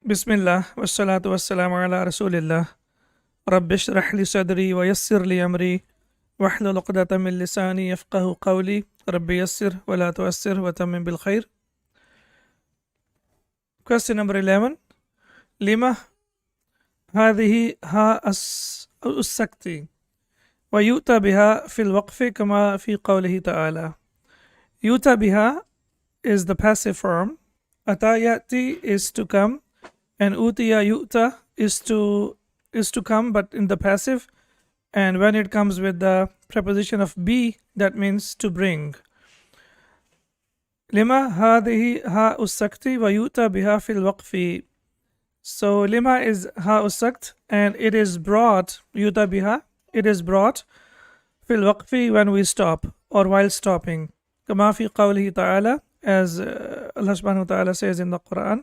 Bismillah, wassalatu wassalamu ala rasulillah. Rabbi shrah li sadri wa yassir li amri wahlul uqdatan min lisani yafqahu qawli. Rabbi yassir wa la tuassir wa tamim bil khair. Question number 11. Lima هذه ها السكت ويؤتى بها في الوقف كما في قوله تعالى. يؤتى بها is the passive form. Ata yati is to come, and utiya yu'ta is to come, but in the passive. And when it comes with the preposition of be, that means to bring. Lima hadhihi ha usakti wa yu'ta biha fil waqfi. So lima is ha usakt, and it is brought, yu'ta biha, it is brought fil waqfi, when we stop or while stopping. Kama fi qawlihi ta'ala, as Allah subhanahu wa ta'ala says in the Quran,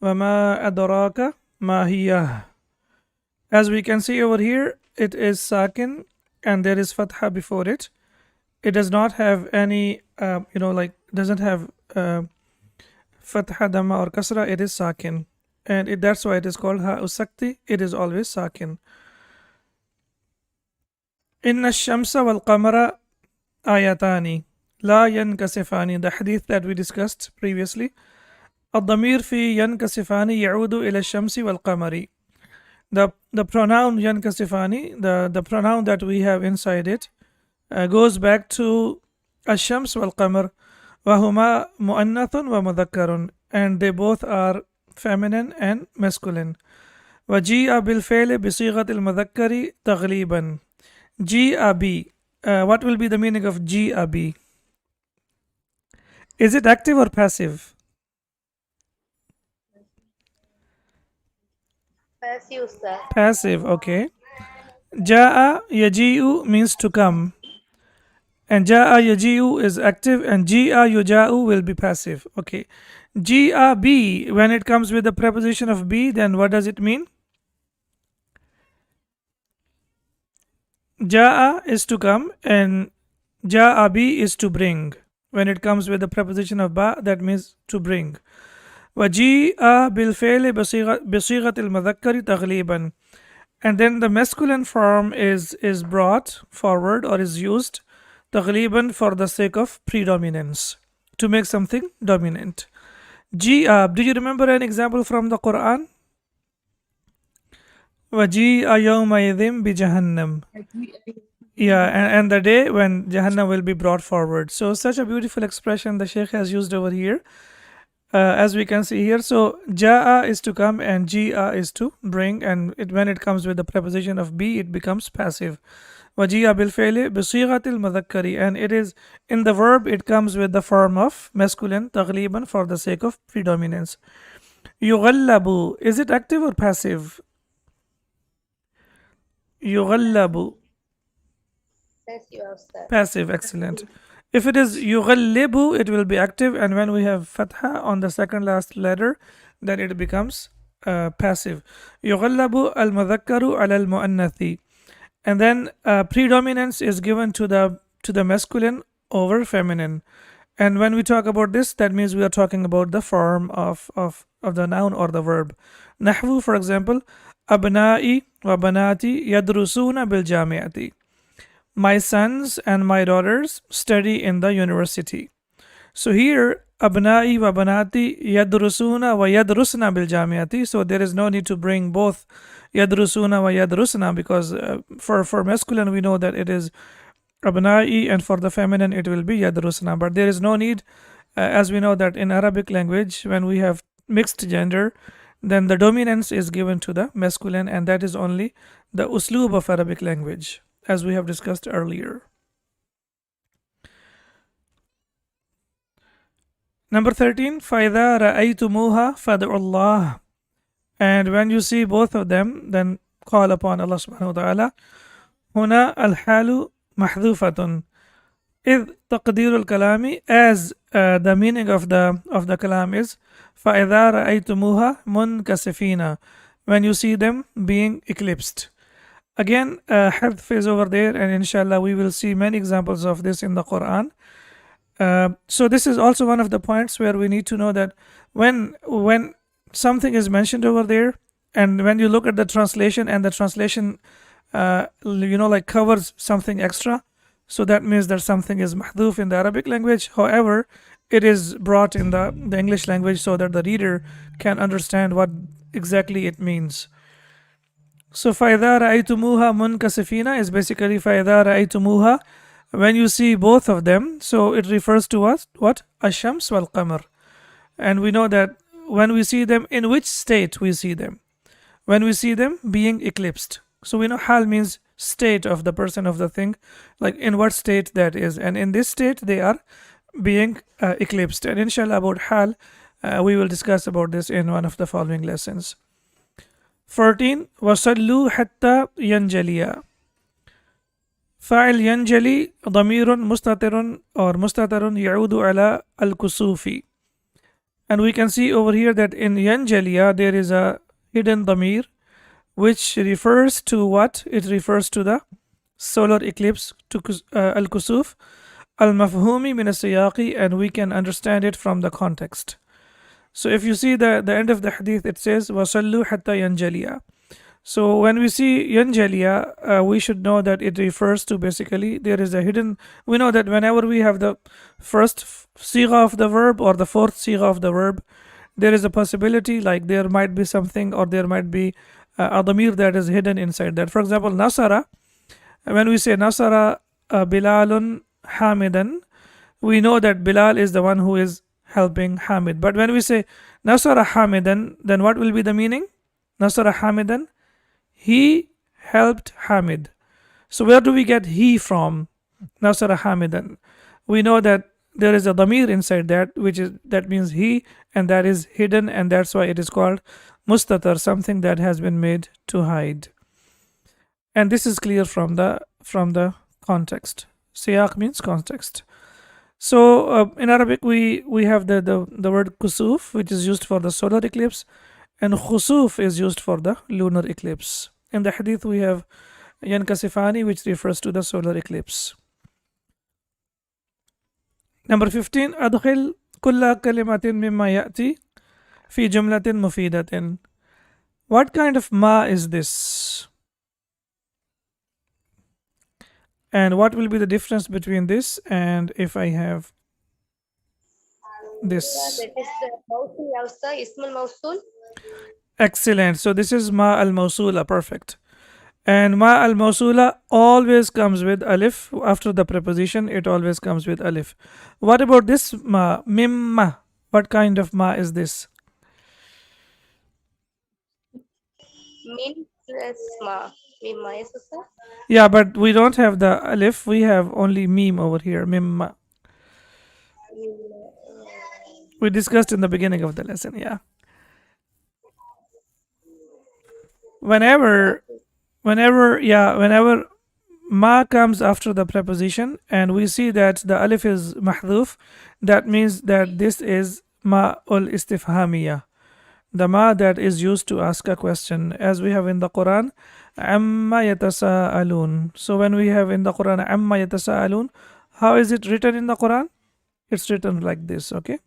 وَمَا أَدْرَاكَ مَا هِيَهْ. As we can see over here, it is sakin and there is fatha before it. It does not have any, doesn't have fatha, dhamma or kasra. It is sakin. And that's why it is called ha usakti. It is always sakin. Inna shamsa wal qamara ayatani la yankasifani. The hadith that we discussed previously. الضمير في ينكسفان يعود إلى الشمس والقمر. The pronoun yankasifani, the pronoun that we have inside it, goes back to الشمس والقمر وهما مؤنث ومذكر, and they both are feminine and masculine. وجيء بالفعل بصيغة المذكر تغليبا. جيء بي. What will be the meaning of جيء بي? Is it active or passive? Passive, sir. Passive, okay. Ja'a yaji'u means to come. And ja'a yaji'u is active, and ji'a yuja'u will be passive. Okay. Ji'a bi, when it comes with the preposition of bi, then what does it mean? Ja'a is to come, and ja'a bi is to bring. When it comes with the preposition of ba, that means to bring. وَجِيءَ بِالْفِعْلِ بِصِيغَةِ الْمُذَكَّرِ تَغْلِيبًا. And then the masculine form is brought forward or is used تغليبًا for the sake of predominance, to make something dominant. جِيءَ, do you remember an example from the Quran? وَجِيءَ يَوْمَئِذٍ بِجَهَنَّمَ. Yeah, and the day when Jahannam will be brought forward. So such a beautiful expression the Shaykh has used over here. As we can see here, so ja'a is to come and ji'a is to bring, and when it comes with the preposition of be, it becomes passive. Waji'a bil fi'li bisighatil mudhakkari, and it is in the verb, it comes with the form of masculine taghliban for the sake of predominance. Yughallabu, is it active or passive? Yughallabu. Passive, sir. Passive, excellent. If it is yughallibu, it will be active, and when we have fatha on the second last letter, then it becomes passive. Yughallabu al-mudhakkaru al-mu'annathi. And then predominance is given to the masculine over feminine. And when we talk about this, that means we are talking about the form of the noun or the verb. Nahwu, for example, abna'i wa banati yadrusuna bil jami'ati. My sons and my daughters study in the university. So here, abna'i wa banati yadrusuna wa yadrusna bil jamiati. So there is no need to bring both yadrusuna wa yadrusna, because for masculine we know that it is abna'i, and for the feminine it will be yadrusna. But there is no need, as we know that in Arabic language, when we have mixed gender, then the dominance is given to the masculine, and that is only the usloob of Arabic language, as we have discussed earlier. Number 13, فَإِذَا رَأَيْتُمُوهَا فَادْعُوا اللَّهَ. And when you see both of them, then call upon Allah subhanahu wa ta'ala. هُنَا الْحَالُ مَحْذُوفَةٌ. إِذْ تَقْدِيرُ الْكَلَامِ, as the meaning of the kalam is فَإِذَا رَأَيْتُمُوهَا مُنْكَسِفِينَ, when you see them being eclipsed. Again, hadf is over there, and inshallah we will see many examples of this in the Quran. So this is also one of the points where we need to know that when something is mentioned over there, and when you look at the translation and the translation like covers something extra, so that means that something is mahdhuf in the Arabic language. However, it is brought in the English language so that the reader can understand what exactly it means. So فَإِذَا رَأَيْتُمُوهَا مُنْكَسِفِينَ is basically فَإِذَا رَأَيْتُمُوهَا, when you see both of them. So it refers to what? Ash-Shams wal-Qamar. And we know that when we see them, in which state we see them? When we see them being eclipsed. So we know hal means state of the person, of the thing, like in what state that is. And in this state they are being eclipsed. And inshallah about hal, we will discuss about this in one of the following lessons. 14. وَصَلُّوا حَتَّى يَنْجَلِيَا. فاعل ينجلي ضمير مستتر or مستتر يعود على الكسوف. And we can see over here that in yanjaliya there is a hidden dhamir which refers to what? It refers to the solar eclipse, to al-kusuf al-mafhumi min as-siyaqi, and we can understand it from the context. So if you see the end of the hadith, it says wasallu hatta yanjaliya. So when we see yanjaliya, we should know that it refers to, basically there is a hidden. We know that whenever we have the first sigha of the verb or the fourth sigha of the verb, there is a possibility like there might be something, or there might be a dhamir that is hidden inside that. For example, nasara, when we say nasara bilalun hamidan, we know that Bilal is the one who is helping Hamid. But when we say nasara hamidan, then what will be the meaning? Nasara hamidan, he helped Hamid. So where do we get he from? Nasara hamidan. We know that there is a dhamir inside that means he, and that is hidden, and that's why it is called mustatar, something that has been made to hide. And this is clear from the context. Siyaq means context. So in Arabic we have the word kusuf, which is used for the solar eclipse, and khusuf is used for the lunar eclipse. In the hadith we have yankasifani, which refers to the solar eclipse. Number 15. أدخل كل كلمة مما يأتي في جملة مفيدة. What kind of ma is this? And what will be the difference between this and if I have this? That is the mawsul also, ismul mawsul. Excellent. So this is ma al-mawsula. Perfect. And ma al-mawsula always comes with alif. After the preposition, it always comes with alif. What about this ma? Mimma. What kind of ma is this? Min plus ma. Mimma, yes, sir. Yeah, but we don't have the alif. We have only mim over here. Mimma. We discussed in the beginning of the lesson. Yeah. Whenever ma comes after the preposition and we see that the alif is mahdhuf, that means that this is ma ul istifhamiyah, the ma that is used to ask a question, as we have in the Quran amma yatasaalun. So when we have in the Quran amma yatasaalun, how is it written in the Quran? It's written like this. Okay,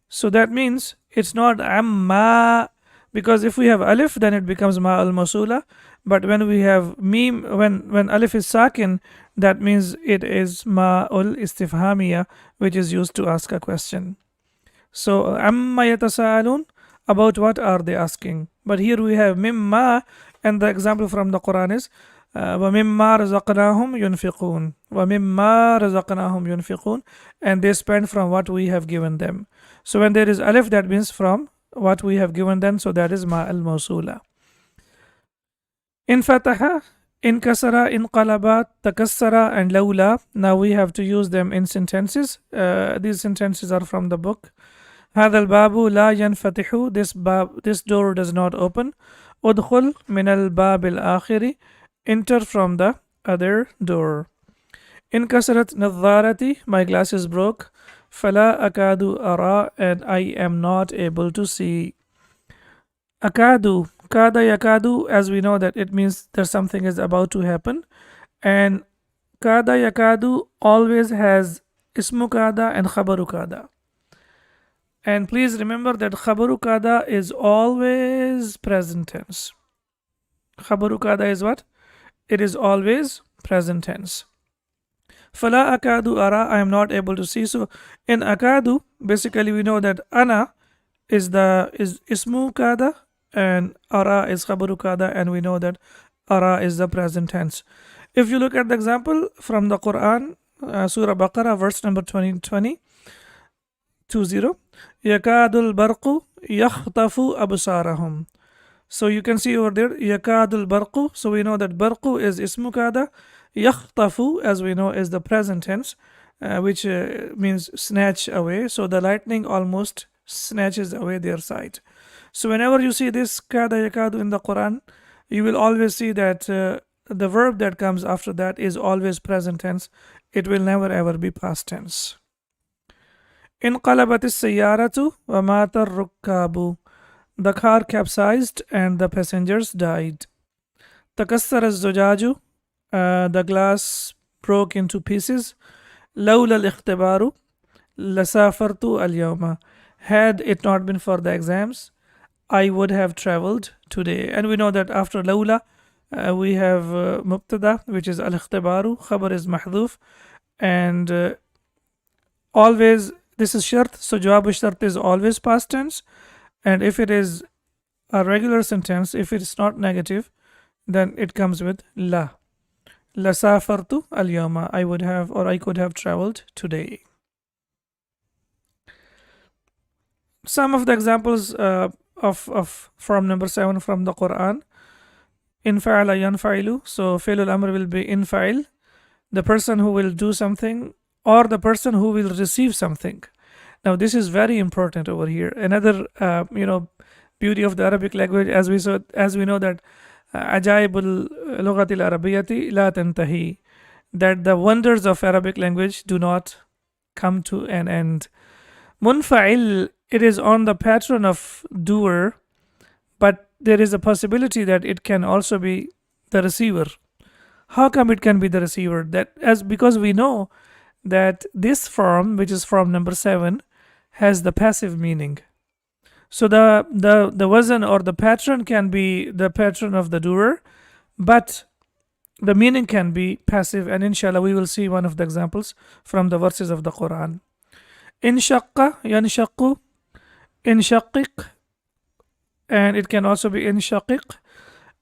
so that means it's not amma, because if we have alif then it becomes ma al masula, but when we have mim, when alif is sakin, that means it is ma ul istifhamiyah, which is used to ask a question. So amma yatasaalun, about what are they asking? But here we have mimma, and the example from the Quran is وَمِمَّا رَزَقْنَاهُمْ يُنْفِقُونَ وَمِمَّا رَزَقْنَاهُمْ يُنْفِقُونَ, and they spend from what we have given them. So when there is alif, that means from what we have given them, so that is ma al-mawsula. In fataha, in kasara, in qalabat, takassara, and lawla. Now we have to use them in sentences. These sentences are from the book. هذا الباب لا ينفتح. This door does not open. ادخل من الباب الآخر. Enter from the other door. In kasrat nadharati, my glasses broke. Fala akadu ara, and I am not able to see. Akadu, kada yakadu, as we know that it means that something is about to happen. And kada yakadu always has ismu kada and khabaru kada. And please remember that khabaru kada is always present tense. Khabaru kada is what? It is always present tense. Fala akadu ara, I am not able to see. So in akadu, basically we know that ana is ismu kada and ara is khabaru kada, and we know that ara is the present tense. If you look at the example from the Quran, Surah Baqarah, verse number 20, yakadul barqu yakhtafu absarahum. So you can see over there, yakadul barqu. So we know that barqu is ismu kada. Yakhtafu, as we know, is the present tense, which means snatch away. So the lightning almost snatches away their sight. So whenever you see this kada yakadu in the Quran, you will always see that the verb that comes after that is always present tense. It will never ever be past tense. انقلبت السيارة ومات الركاب. The car capsized and the passengers died. تكسر الزجاج. The glass broke into pieces. لولا الاختبار لسافرت اليوم. Had it not been for the exams, I would have traveled today. And we know that after لولا, we have مبتدا, which is الاختبار. خبر is محذوف. And always, this is shart, so jawab shart is always past tense. And if it is a regular sentence, if it is not negative, then it comes with la. La safartu al yawma. I would have, or I could have traveled today. Some of the examples of form number 7 from the Quran. Infa'ala yanfa'ilu. So fi'lul amr will be infa'il, the person who will do something or the person who will receive something. Now this is very important over here. Another beauty of the Arabic language, as we know that ajaibul lughatil arabiyyati la tantahi, that the wonders of Arabic language do not come to an end. Munfa'il, it is on the pattern of doer, but there is a possibility that it can also be the receiver. How come it can be the receiver? Because we know that this form, which is form number 7, has the passive meaning. So the wazn or the pattern can be the pattern of the doer, but the meaning can be passive. And inshallah we will see one of the examples from the verses of the Quran. Inshaqqa, yanshaqu, inshaqiq, and it can also be inshaqiq.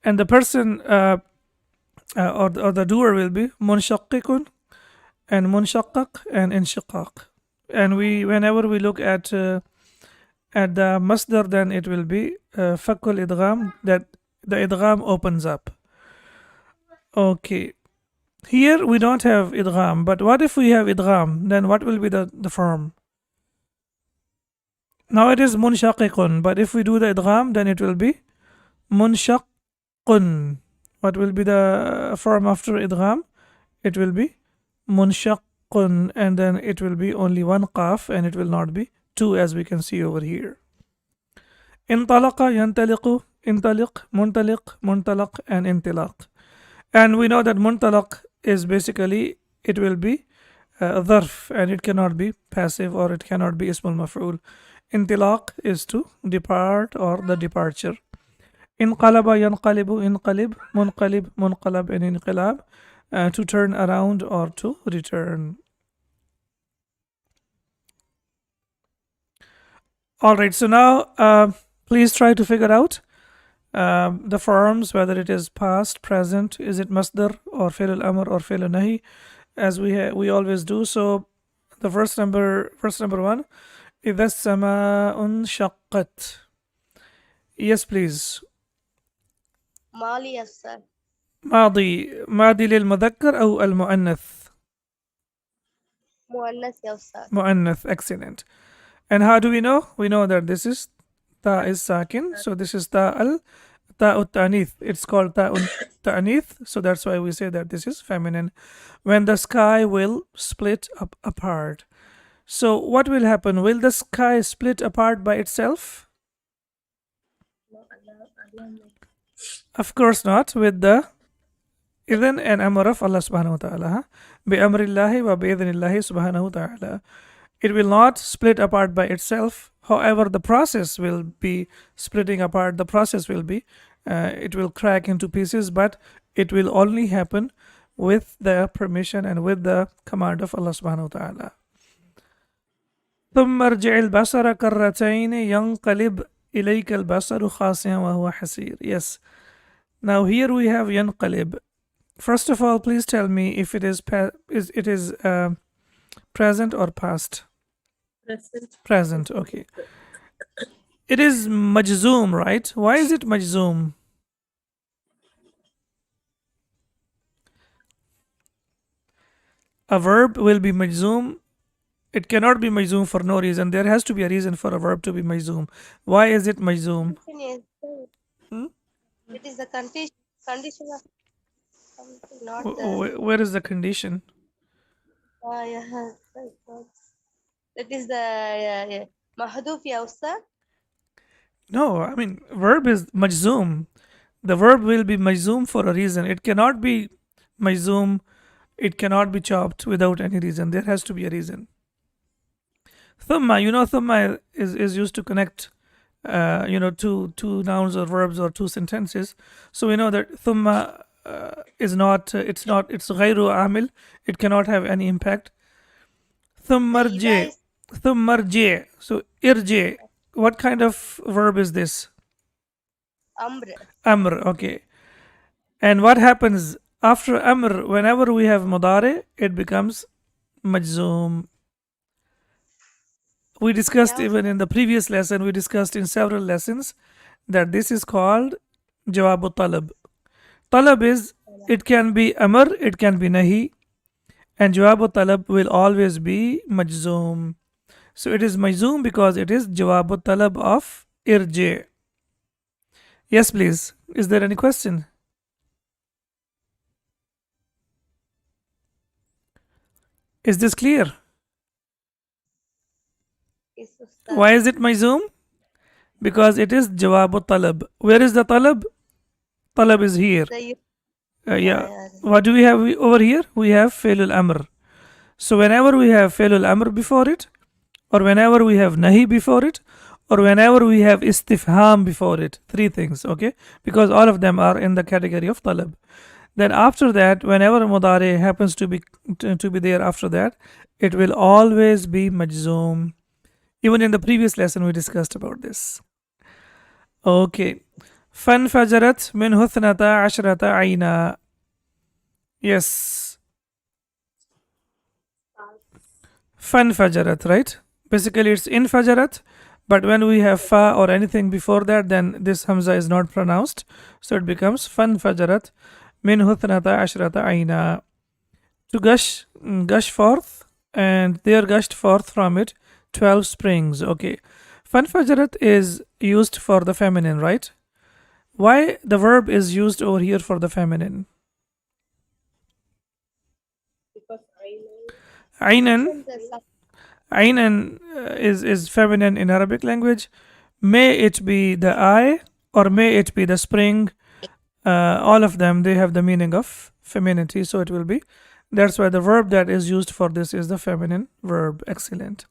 And the person or the doer will be munshaqiqun and munshaqqaq and inshiqaq. And whenever we look at the masdar, then it will be fakul idgham, that the idgham opens up. Okay, here we don't have idgham, but what if we have idgham? Then what will be the form? Now it is munshaqiqun, but if we do the idgham, then it will be munshaqqun. What will be the form after idgham? It will be munshaqqun, and then it will be only one qaf, and it will not be two, as we can see over here. Intalaqa, yantaliqu, intaliq, muntaliq, muntalaq, and intilaq. And we know that muntalaq is basically, it will be dharf, and it cannot be passive, or it cannot be ismul maf'ul. Intilaq is to depart or the departure. Inqalaba, yanqalibu, inqalib, munqalib, munqalab, and inqilab, to turn around or to return. Alright, so now please try to figure out the forms, whether it is past, present, is it masdar or fi'l al-amr or fi'l al-nahi, as we always do. So the verse number 1, إذا السماء انشقت. Yes, please. مالي السر. ماضي للمذكر أو المؤنث؟ مؤنث يا أستاذ. مؤنث, excellent. And how do we know? We know that this is ta is sakin, so this is ta'ut ta'nith. It's called ta'ut ta'nith, so that's why we say that this is feminine. When the sky will split up apart. So what will happen? Will the sky split apart by itself? Of course not, with the idhan and amr of Allah subhanahu wa ta'ala. Bi amrillahi wa bi idhnillahi subhanahu wa ta'ala. It will not split apart by itself. However, the process will be splitting apart. The process will be, it will crack into pieces, but it will only happen with the permission and with the command of Allah subhanahu wa ta'ala. ثم ارجع البصر كرتين ينقلب إليك البصر خاسئا وهو حسير. Yes. Now here we have ينقلب. First of all, please tell me if it is present or past. Present. Present. Okay. It is majzoom, right? Why is it majzoom? A verb will be majzoom. It cannot be majzoom for no reason. There has to be a reason for a verb to be majzoom. Why is it majzoom? Condition is, Hmm? it is the condition of something, not the. Where is the condition? Yeah, right. That is the mahduf ya Ustad. No, I mean, verb is majzoom. The verb will be majzoom for a reason. It cannot be majzoom. It cannot be chopped without any reason. There has to be a reason. Thumma, thumma is used to connect, two nouns or verbs or two sentences. So we know that thumma is not, it's ghayru amil. It cannot have any impact. Thumma The ida rji, is thumma rji. So irji, what kind of verb is this? amr. Amr, okay. And what happens after amr? Whenever we have mudare, it becomes majzoom. We discussed Yeah, even in the previous lesson, we discussed in several lessons that this is called jawabu talab. Talab is, it can be amr, it can be nahi, and jawabu talab will always be majzoom. So it is majzoom because it is jawabu talab of irji. Yes, please. Is there any question? Is this clear? is Ustad. Why is it majzoom? Because it is jawabu talab. Where is the talab? Talab is here. The Yeah. yeah. What do we have over here? We have failul amr. So whenever we have failul amr before it, or whenever we have nahi before it, or whenever we have istifham before it, three things, okay? Because all of them are in the category of talab. Then after that, whenever mudare happens to be there after that, it will always be majzoom. Even in the previous lesson, we discussed about this. Okay. فانفجرت منه اثنتا عشرة عينا. Yes. فانفجرت, right? Basically, it's infajarat, but when we have fa or anything before that, then this hamza is not pronounced. So it becomes فانفجرت منه اثنتا عشرة عينا. To gush forth, and there gushed forth from it 12 springs. Okay. Fanfajarat is used for the feminine, right? Why the verb is used over here for the feminine? Because Ainan, Ainan is feminine in Arabic language. May it be the eye or may it be the spring. All of them, they have the meaning of femininity. So it will be. That's why the verb that is used for this is the feminine verb. Excellent.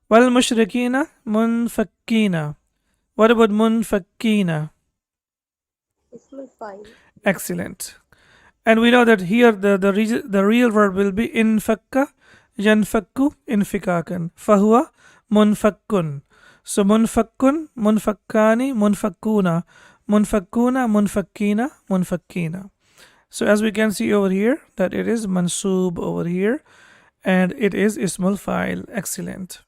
Wal mushrikina munfakkina. What about munfakkina? Ismul fa'il. Excellent. And we know that here the real verb will be infakka, yanfakku, infikakan. Fahuwa munfakkun. So munfakkun, munfakkani, munfakkuna, munfakkuna, munfakkina, munfakkina. So as we can see over here that it is mansoob over here and it is ismul fa'il. Excellent.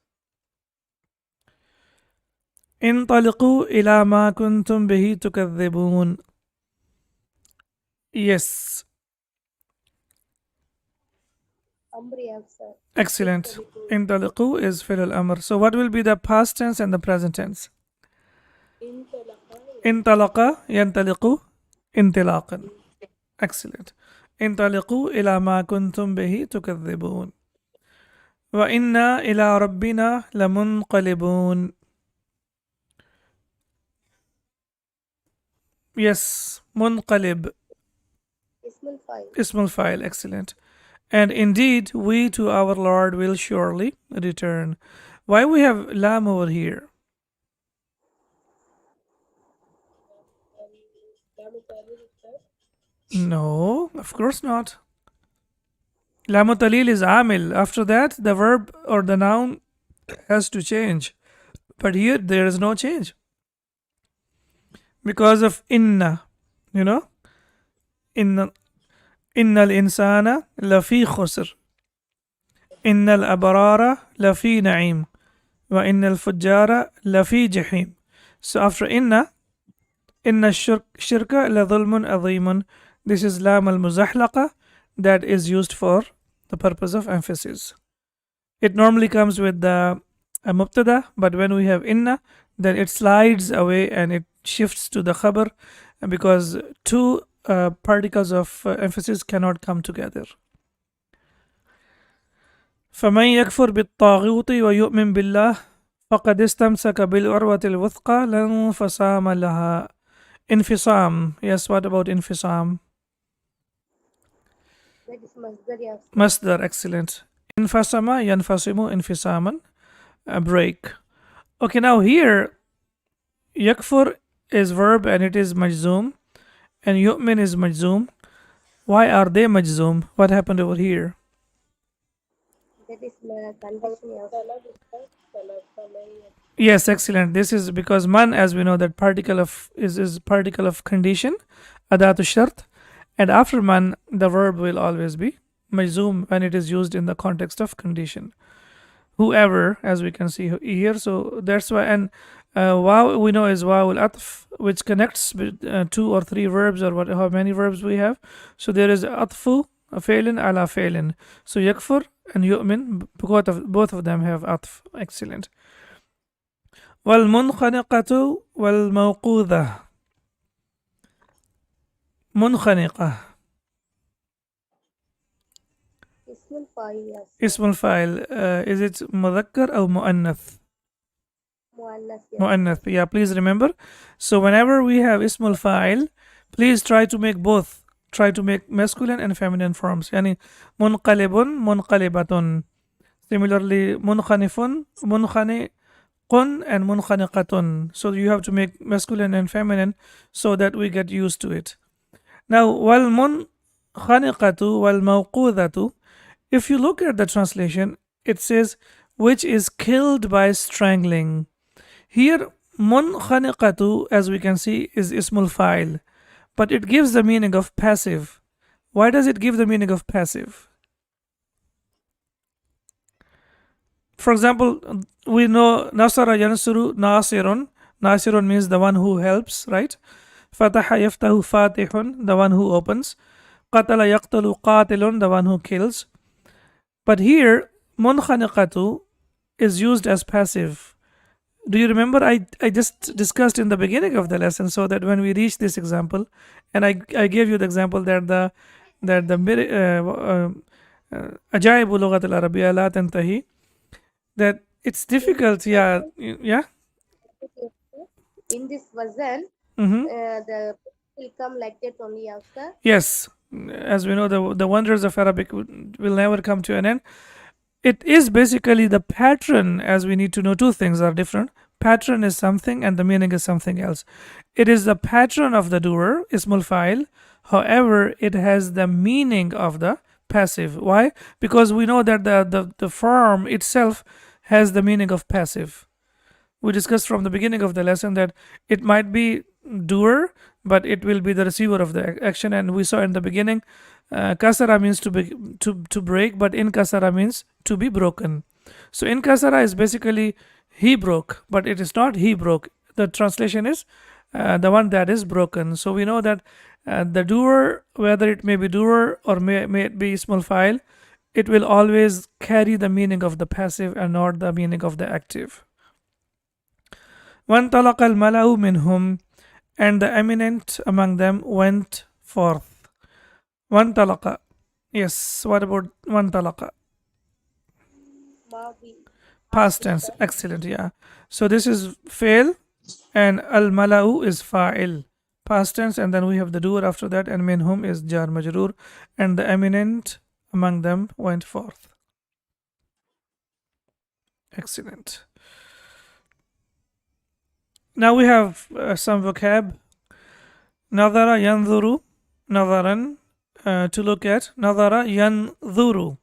انطلقوا إلى ما كنتم به تكذبون. Yes. Amr ya Ustad. Excellent. انطلقوا is fi'l al-amr. So what will be the past tense and the present tense? انطلق ينطلق انطلاقا. Excellent. انطلقوا إلى ما كنتم به تكذبون. وإنا إلى ربنا لمنقلبون. Yes, munqalib, Ismul fa'il. ismul fa'il, excellent. And indeed, we to our Lord will surely return. Why we have lam over here? No, of course not. Lamu talil is amil. After that, the verb or the noun has to change. But here, there is no change because of inna. You know, inna innal insana lafi khusr. Innal abarara lafi na'im. Wa innal fujjara lafi jahim. So after inna shirka la dhulmun adhimun. This is lam al muzahlaqa that is used for the purpose of emphasis. It normally comes with the mubtada, but when we have inna, then it slides away and it shifts to the khabar because two particles of emphasis cannot come together. فمن يكفر بالطاغوت ويؤمن بالله فقد استمسك بالعروة الوثقى لا انفصام لها. Infisam. Yes, what about infisam? That is masdar, yeah. Masdar, excellent. Infasama, yanfasimu, infisaman, a break. Okay, now here, yakfur is verb and it is majzoom, and yu'min is majzoom. Why are they majzoom? What happened over here? That is condition, yeah. Yes, excellent. This is because man, as we know, that particle of is particle of condition, adatu shart, and after man, the verb will always be majzoom when it is used in the context of condition. Whoever, as we can see here, so that's why. And waw we know is waw al atf, which connects two or three verbs or how many verbs we have. So there is atfu, failin ala failin. So yakfur and yu'min, both of them have atf. Excellent. والمنخنقة والموقوذة. منخنقة Ismul fa'il, yes. اسم الفاعل. Is it مذكر أو مؤنث? Muannas, yes. مؤنث. Yeah, please remember. So whenever we have اسم الفاعل, please try to make both. Try to make masculine and feminine forms. يعني منقلب منقلبة. Similarly, منخنف منخنق and munkhaniqatun. So you have to make masculine and feminine so that we get used to it. Now, wal munkhaniqatu wal mawqudatu, if you look at the translation, it says which is killed by strangling. Here, munkhaniqatu, as we can see, is ismul fa'il, but it gives the meaning of passive. Why does it give the meaning of passive? For example, we know Nasara Yansuru Nasirun. Nasirun means the one who helps, right? Fataha Yaftahu Fatihun, the one who opens. Qatala Yaqtalu Qatilun, the one who kills. But here, Munkhaniqatu is used as passive. Do you remember? I just discussed in the beginning of the lesson, so that when we reach this example, and I gave you the example that the Ajaibu Lughat al-Arabiyya la tantahi, that it's difficult. Yeah. In this version, the will come like that only after. Yes, as we know, the wonders of Arabic will never come to an end. It is basically the pattern, as we need to know two things are different. Pattern is something and the meaning is something else. It is the pattern of the doer, ismul fa'il. However, it has the meaning of the passive. Why? Because we know that the form itself has the meaning of passive. We discussed from the beginning of the lesson that it might be doer, but it will be the receiver of the action. And we saw in the beginning, kasara means to break, but in kasara means to be broken. So in kasara is basically he broke, but it is not he broke. The translation is the one that is broken. So we know that the doer, whether it may be doer or may it be small file, it will always carry the meaning of the passive and not the meaning of the active. وَانْطَلَقَ الْمَلَأُ مِنْهُمْ, and the eminent among them went forth. وَانْطَلَقَ. Yes, what about وَانْطَلَقَ? Past tense. Excellent, yeah. So this is fail and al-mala'u is fa'il. Past tense, and then we have the doer after that, and minhum is jar majroor, and the eminent among them went forth. Excellent. Now we have some vocab. Nadara yanzuru, nadaran, to look at. Nadara yanzuru,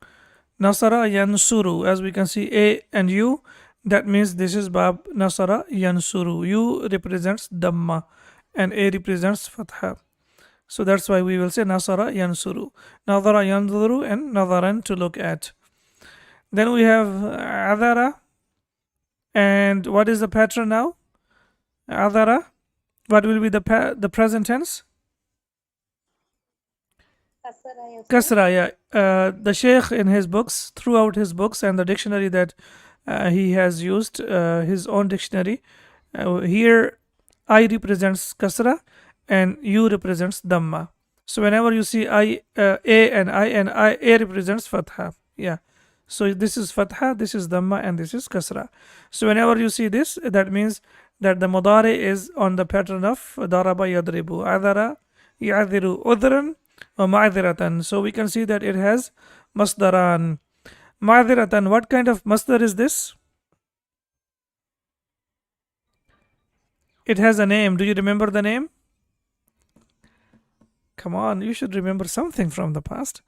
nasara yansuru. As we can see, A and U, that means this is Bab nasara yansuru. U represents Dhamma and A represents Fatha. So that's why we will say nasara yansuru. Nadara yanzuru and nadaran, to look at. Then we have adara. And what is the pattern now? Adara. What will be the present tense? Kasara, Kasra, yeah. The Sheikh in his books, throughout his books and the dictionary that he has used, his own dictionary, here I represents Kasra and U represents Dhamma. So whenever you see A and I, A represents Fatha. Yeah. So this is Fatha, this is Dhamma, and this is Kasra. So whenever you see this, that means that the Mudari is on the pattern of Daraba Yadribu, Adara, Yadiru, Udran, or Ma'adiratan. So we can see that it has Masdaran. Ma'adiratan, what kind of Masdar is this? It has a name. Do you remember the name? Come on, you should remember something from the past.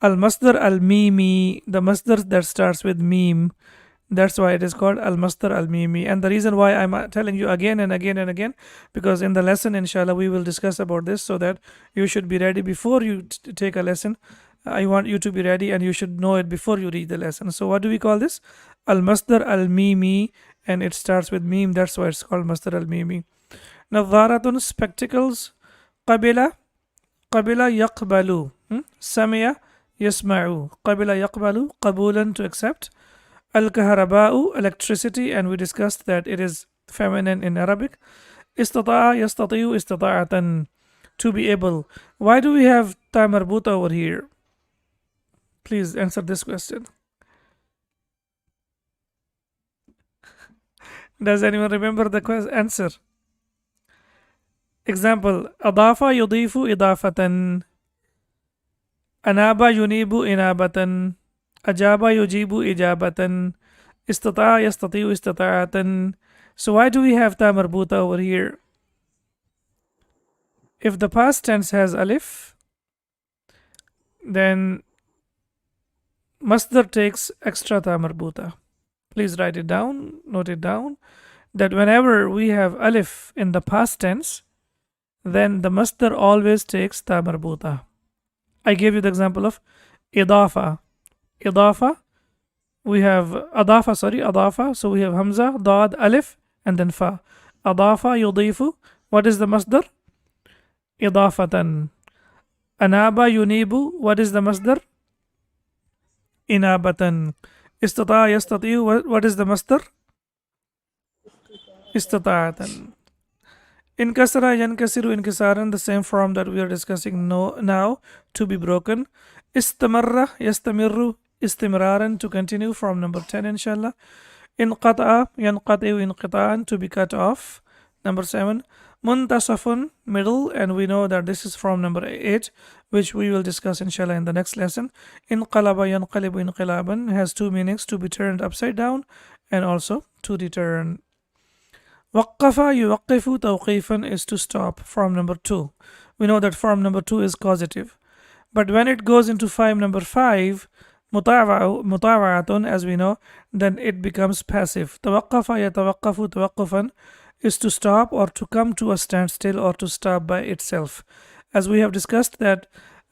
Al-Masdar al-Mimi, the Masdar that starts with Mim. That's why it is called Al-Masdar al-Mimi. And the reason why I'm telling you again and again and again, because in the lesson, inshallah, we will discuss about this, so that you should be ready before you take a lesson. I want you to be ready and you should know it before you read the lesson. So what do we call this? Al-Masdar al-Mimi, and it starts with Mim. That's why it's called Masdar al-Mimi. Nadharatun, spectacles. Qabila, qabila yaqbalu. Samiya, yasma'u. Qabila yaqbalu, qabulan, to accept. Al-kaharaba'u, electricity, and we discussed that it is feminine in Arabic. Istata'a, yastati'u, istata'atan, to be able. Why do we have ta marbuta over here? Please answer this question. Does anyone remember the answer? Example, Adafa yudifu idafatan. Anaba yunibu inabatan. Ajaba yujibu ijabatan. Istata'a yastati'u istata'atan. So why do we have ta marbuta over here? If the past tense has alif, then Masdar takes extra ta marbuta. Please write it down, note it down, that whenever we have alif in the past tense, then the Masdar always takes ta marbuta. I gave you the example of idafa. Idafa, we have adafa, so we have hamza, dad, alif, and then fa. Adafa yudifu, what is the Masdar? Idafatan. Anaba yunibu, what is the Masdar? Inabatan. Istata yastati'u, what is the Masdar? Istata'atan. Inkasara yankasiru inkisaran, the same form that we are discussing now, to be broken. Istamarra yastamirru, istimraran, to continue, from number 10, inshallah. Inqata'a yanqati'u inqita'an, to be cut off. Number 7. Muntasafun, middle, and we know that this is from number 8, which we will discuss inshallah in the next lesson. Inqalaba yanqalibu inqilaban has two meanings: to be turned upside down and also to return. Waqqafa yuwaqqifu tawqifan is to stop, from number 2. We know that form number 2 is causative. But when it goes into form number 5, mutawa'atun, as we know, then it becomes passive. Tawaqqafa yatawaqqafu tawaqqufan is to stop or to come to a standstill or to stop by itself. As we have discussed that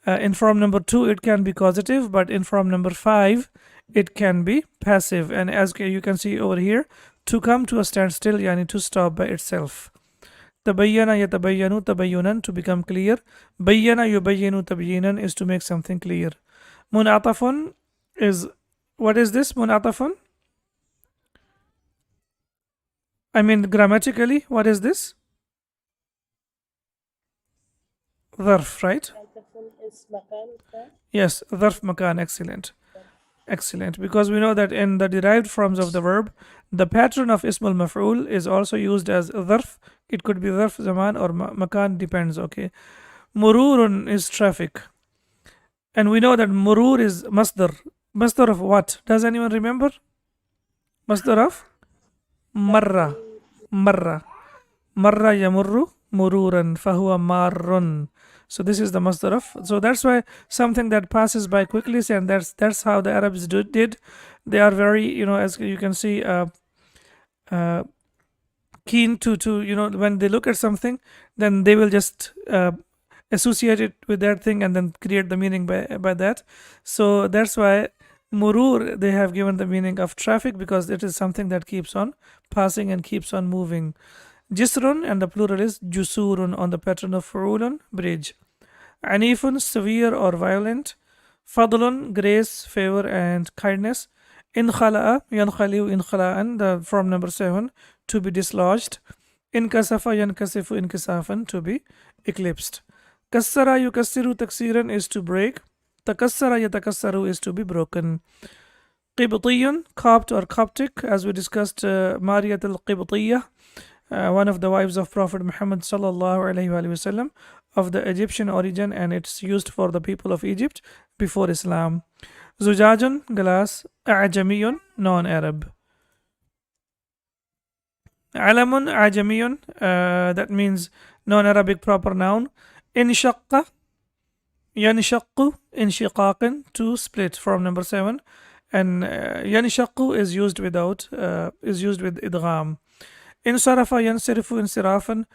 in form number 2 it can be causative, but in form number 5 it can be passive. And as you can see over here, to come to a standstill, yani to stop by itself. Tabayyana yatabayyanu tabayyunan, to become clear. Bayyana yubayyinu tabyinan is to make something clear. Munatafun is, what is this munatafun? I mean grammatically, what is this? Dharf, right? Is makan, Yes, dharf makan, excellent. Excellent, because we know that in the derived forms of the verb, the pattern of ismul maf'ul is also used as dharf. It could be dharf zaman or makan, depends, okay. Mururun is traffic. And we know that murur is masdar. Masdar of what? Does anyone remember? Masdar of marra. Marra. Marra yamurru mururan fahuwa marrun. So this is the masdar of. So that's why something that passes by quickly, and that's how the Arabs did. They are very, as you can see, uh, keen to when they look at something, then they will just associate it with that thing and then create the meaning by that. So that's why murur they have given the meaning of traffic, because it is something that keeps on passing and keeps on moving. Jisrun, and the plural is jusurun, on the pattern of fu'ulun, bridge. Anifun, severe or violent. Fadlun, grace, favor, and kindness. Inkhala'a, yankhaliu inkhala'an, the form number 7, to be dislodged. Inkasafa, yankasifu inkisafan, to be eclipsed. Kassara yukassiru taksiran is to break. Takassara yatakassaru is to be broken. Qibtiyun, Copt or Coptic, as we discussed, Mariyat al-Qibtiyah, one of the wives of Prophet Muhammad sallallahu alaihi wasallam, of the Egyptian origin, and it's used for the people of Egypt before Islam. Zujajun, glass. A'jamiyun, non-Arab. Alamun, Ajamiyun, that means non-Arabic proper noun. Inshaqqa, Yanshaqu, inshiqaqin, to split, from number 7. And yanshaqu is used with idgham. Insarafa, yansarifu, insirafan,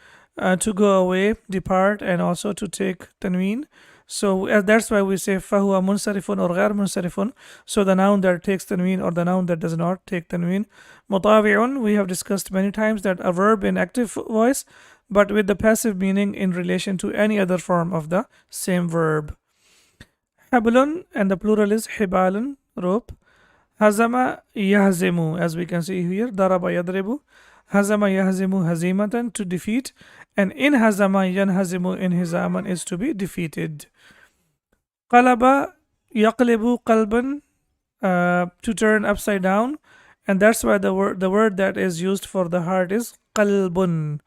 to go away, depart, and also to take tanween. So that's why we say fahuwa munsarifun or ghair munsarifun. So the noun that takes tanween or the noun that does not take tanween. Mutawi'un, we have discussed many times that a verb in active voice, but with the passive meaning in relation to any other form of the same verb. Hablun, and the plural is hibalun, rope. Hazama yahzimu, as we can see here. Daraba yadribu. Hazama yahzimu hazimatan, to defeat. And in hazama yanhazimu inhizaman is to be defeated. Qalaba yaqlibu qalban, to turn upside down. And that's why the word that is used for the heart is qalbun,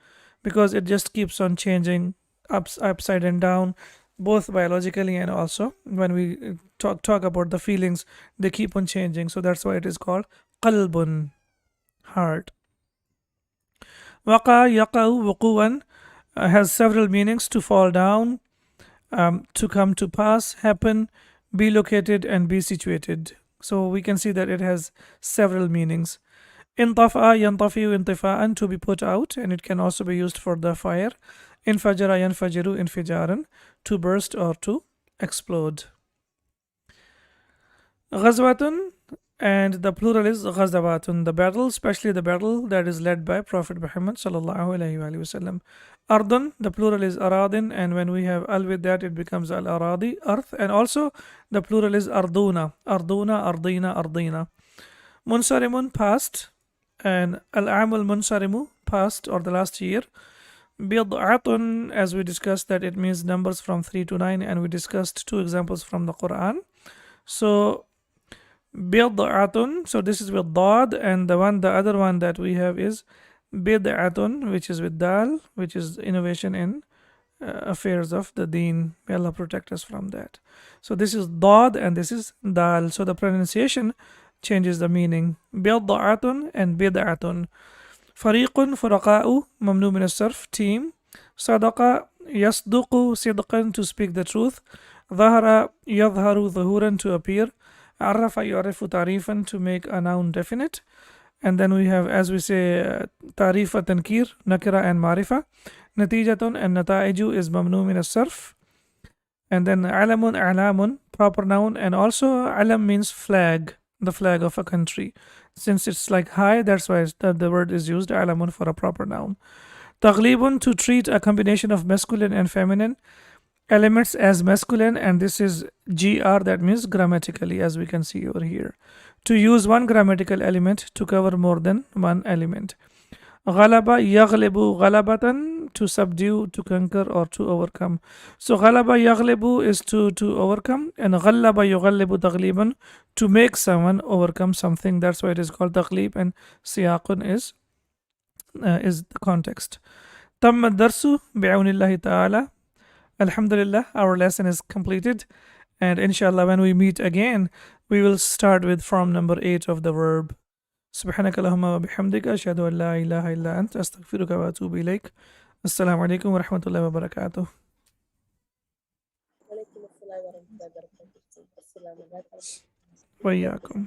because it just keeps on changing upside and down, both biologically and also when we talk about the feelings, they keep on changing. So that's why it is called qalbun, heart. Waqa yaqa'u wuqu'an, has several meanings: to fall down, to come to pass, happen, be located, and be situated. So we can see that it has several meanings. Intafa'a yantafi'u intifa'an, to be put out, and it can also be used for the fire. Infajara yanfajiru infijaran, to burst or to explode. Ghazwatun, and the plural is ghazawatun, the battle, especially the battle that is led by Prophet Muhammad sallallahu alaihi wasallam. Ardun, the plural is aradin, and when we have al with that, it becomes al aradi, earth. And also the plural is arduna, ardina, ardina. Munsarimun, past, and al-amul munsarimu, past or the last year. Bid'atun, as we discussed, that it means numbers from 3 to 9, and we discussed 2 examples from the Quran. So bid'atun, so this is with dad, and the other one that we have is bid'atun, which is with dal, which is innovation in affairs of the deen. May Allah protect us from that. So this is dad and this is dal. So the pronunciation changes the meaning. Bid'atun and bid'atun. Fariqun, furaqa'u, mamnu min as-sarf, team. Sadaqa yasduqu sidqan, to speak the truth. Dhahara yadharu dhuhuran, to appear. Arrafa yu'arifu tarifan, to make a noun definite. And then we have, as we say, tarifa tankir, nakira and marifa. Natijatun and nata'iju is mamnu min as-sarf. And then alamun, a'lamun, proper noun. And also alam means flag, the flag of a country. Since it's like high, that's why the word is used, alamun, for a proper noun. Taghlibun, to treat a combination of masculine and feminine elements as masculine, and this is gr, that means grammatically, as we can see over here. To use one grammatical element to cover more than one element. Ghalaba yaghlibu ghalabatan, to subdue, to conquer, or to overcome. So ghalaba yaghlibu is to overcome, and ghallaba yughallibu taghliban, to make someone overcome something. That's why it is called taghlib, and siyaqun is the context. Tamma darsu bi'awnillahi ta'ala. Alhamdulillah, our lesson is completed, and inshallah when we meet again, we will start with form number 8 of the verb. سبحانك اللهم وبحمدك أشهد أن لا إله إلا أنت أستغفرك وأتوب إليك. السلام عليكم ورحمة الله وبركاته. وعليكم السلام ورحمة الله وبركاته. السلام عليكم. وإياكم.